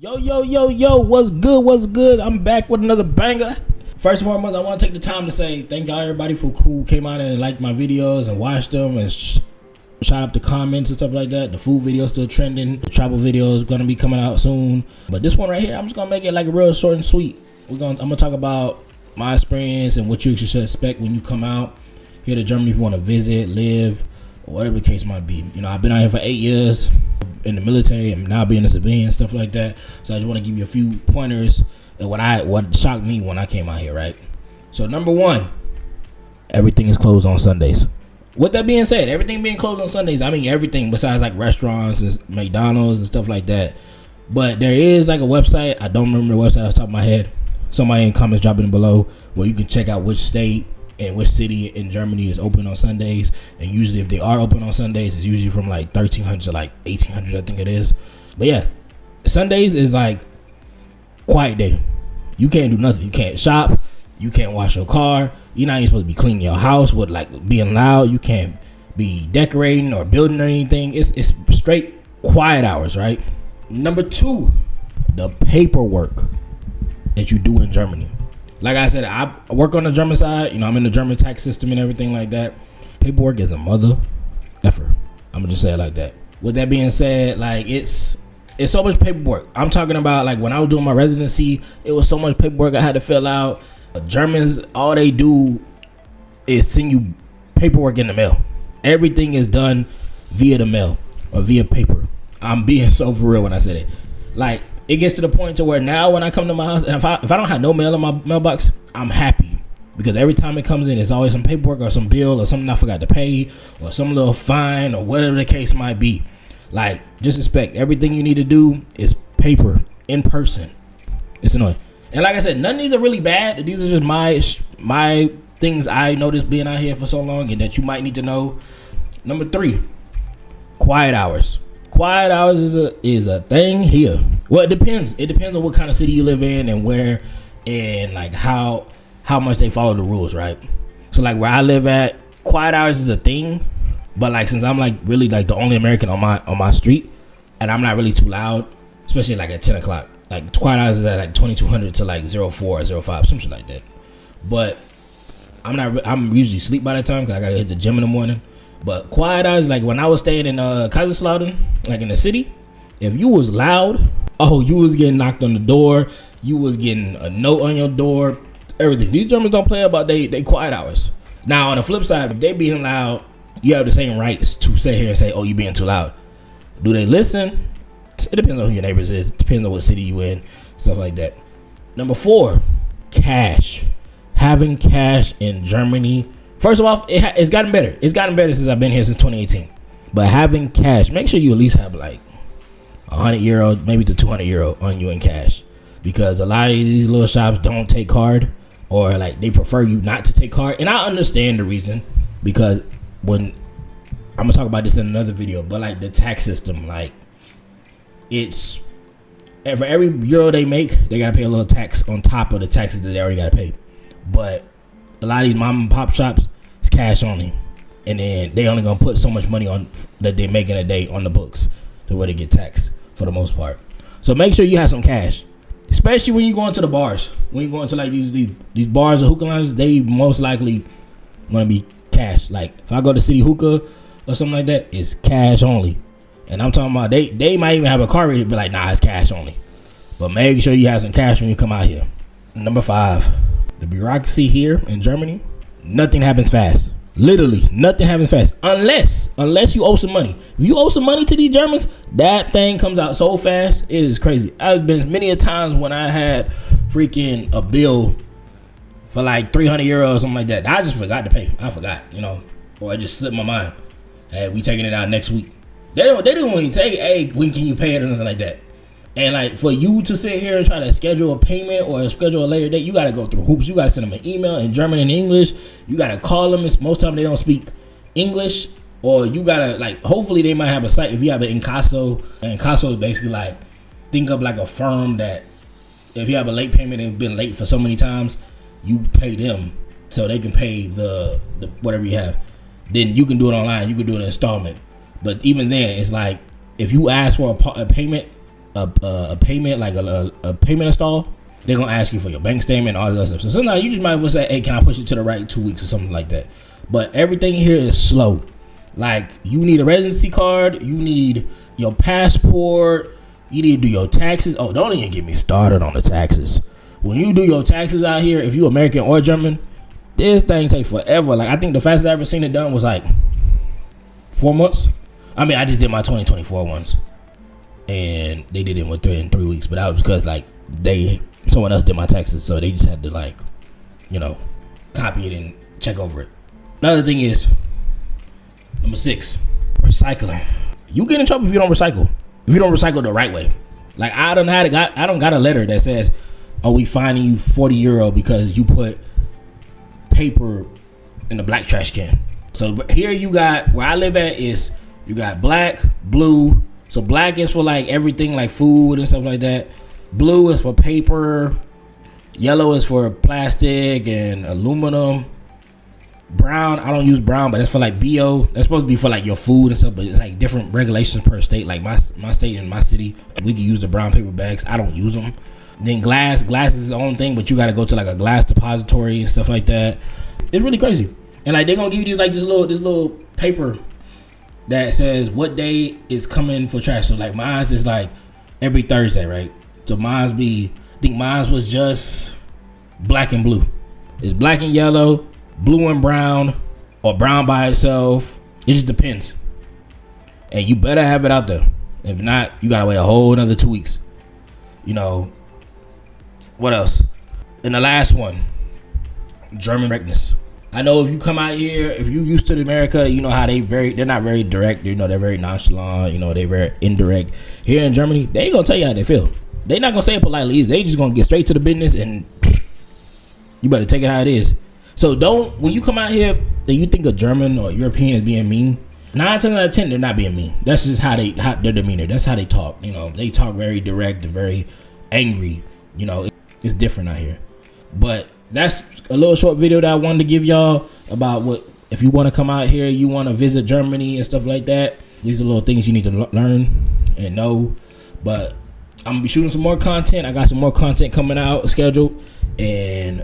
Yo, what's good? I'm back with another banger. First and foremost, I want to take the time to say thank y'all everybody who came out and liked my videos and watched them and shout out the comments and stuff like that. The food video is still trending. The travel video is going to be coming out soon. But this one right here, I'm just going to make it like a real short and sweet. I'm going to talk about my experience and what you should expect when you come out here to Germany if you want to visit, live, or whatever the case might be. You know, I've been out here for 8 years in the military and now being a civilian and stuff like that. So I just want to give you a few pointers of what shocked me when I came out here, right? So number one, everything is closed on Sundays. With that being said, everything being closed on Sundays, I mean everything besides like restaurants and McDonald's and stuff like that. But there is like a website, I don't remember the website off the top of my head. Somebody in comments drop it below where you can check out which state and which city in Germany is open on Sundays. And usually if they are open on Sundays, it's usually from like 1300 to like 1800, I think it is. But yeah, Sundays is like quiet day. You can't do nothing. You can't shop. You can't wash your car. You're not even supposed to be cleaning your house with like being loud. You can't be decorating or building or anything. It's straight quiet hours, right? Number two, the paperwork that you do in Germany. Like I said, I work on the German side. You know, I'm in the German tax system and everything like that. Paperwork is a mother effer. I'm gonna just say it like that. With that being said, like it's so much paperwork. I'm talking about like when I was doing my residency, it was so much paperwork I had to fill out. Germans, all they do is send you paperwork in the mail. Everything is done via the mail or via paper. I'm being so for real when I said it. Like it gets to the point to where now when I come to my house and if I don't have no mail in my mailbox, I'm happy because every time it comes in, it's always some paperwork or some bill or something I forgot to pay or some little fine or whatever the case might be. Like just expect everything you need to do is paper in person. It's annoying. And like I said, none of these are really bad. These are just my things I noticed being out here for so long and that you might need to know. Number three, quiet hours. Quiet hours is a thing here. Well, it depends. It depends on what kind of city you live in and where and like how much they follow the rules, right? So like where I live at, quiet hours is a thing. But like since I'm like really like the only American on my street and I'm not really too loud, especially like at 10 o'clock. Like quiet hours is at like 2200 to like 04 or 05, something like that. But I'm usually asleep by that time because I gotta hit the gym in the morning. But quiet hours, like when I was staying in Kaiserslautern, like in the city, if you was loud, you was getting knocked on the door, you was getting a note on your door, everything. These Germans don't play about they quiet hours. Now on the flip side, if they being loud, you have the same rights to sit here and say, you being too loud. Do they listen? It depends on who your neighbors is. It depends on what city you in, stuff like that. Number four, cash. Having cash in Germany. First of all, it's gotten better. It's gotten better since I've been here since 2018. But having cash, make sure you at least have like €100, maybe to €200 on you in cash. Because a lot of these little shops don't take card or like they prefer you not to take card. And I understand the reason because when I'm gonna talk about this in another video, but like the tax system, like it's for every euro they make, they gotta pay a little tax on top of the taxes that they already gotta pay. But a lot of these mom and pop shops, it's cash only, and then they only gonna put so much money on that they make in a day on the books to where they get taxed for the most part. So make sure you have some cash, especially when you go into the bars. When you go into like these bars or hookah lounges, they most likely gonna be cash. Like if I go to City Hookah or something like that, it's cash only. And I'm talking about they might even have a card ready to be like, nah, it's cash only. But make sure you have some cash when you come out here. Number five, the bureaucracy here in Germany, nothing happens fast. Literally, nothing happens fast unless you owe some money. If you owe some money to these Germans, that thing comes out so fast, it is crazy. I've been many a times when I had freaking a bill for like €300 or something like that. I just forgot to pay. I forgot, or it just slipped my mind. Hey, we taking it out next week. They don't even say, hey, when can you pay it or nothing like that. And like for you to sit here and try to schedule a payment or schedule a later date, you got to go through hoops. You got to send them an email in German and English. You got to call them. Most time they don't speak English, or you got to like, hopefully they might have a site. If you have an incasso, and incasso is basically like, think of like a firm that if you have a late payment and it's been late for so many times, you pay them so they can pay the whatever you have. Then you can do it online. You can do an installment. But even then, it's like if you ask for a payment a payment, like a payment install, they're gonna ask you for your bank statement, all that stuff. So sometimes you just might well say, hey, can I push it to the right 2 weeks or something like that. But everything here is slow. Like, you need a residency card, you need your passport, you need to do your taxes. Oh, don't even get me started on the taxes. When you do your taxes out here, if you American or German, this thing takes forever. Like, I think the fastest I ever seen it done was like 4 months. I mean, I just did my 2024 ones, and they did it in 3 weeks. But that was because like someone else did my taxes, so they just had to like, copy it and check over it. Another thing is number 6, recycling. You get in trouble if you don't recycle. If you don't recycle the right way. Like, I don't got a letter that says, oh, we fining you €40 because you put paper in the black trash can. So here you got, where I live at is, you got black, blue. So black is for like everything like food and stuff like that. Blue is for paper. Yellow is for plastic and aluminum. Brown, I don't use brown, but that's for like BO. That's supposed to be for like your food and stuff, but it's like different regulations per state. Like my state and my city, we can use the brown paper bags. I don't use them. Then glass is its own thing, but you got to go to like a glass depository and stuff like that. It's really crazy. And like, they're gonna give you this little paper that says what day is coming for trash. So like, mine's is like every Thursday, right? So I think mine's was just black and blue. It's black and yellow, blue and brown, or brown by itself. It just depends. And you better have it out there. If not, you gotta wait a whole another 2 weeks. What else? And the last one, German correctness. I know if you come out here, if you used to America, you know how they're not very direct. They're very nonchalant. They're very indirect. Here in Germany, they ain't gonna tell you how they feel. They not gonna say it politely either. They just gonna get straight to the business, and you better take it how it is. So when you come out here and you think a German or European is being mean, 9 times out of 10 they're not being mean. That's just how their demeanor. That's how they talk. They talk very direct and very angry. It's different out here. But that's a little short video that I wanted to give y'all about what, if you want to come out here, you want to visit Germany and stuff like that. These are little things you need to learn and know. But I'm gonna be shooting some more content. I got some more content coming out scheduled, and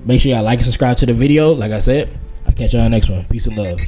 make sure y'all like and subscribe to the video. Like I said, I'll catch y'all next one. Peace and love.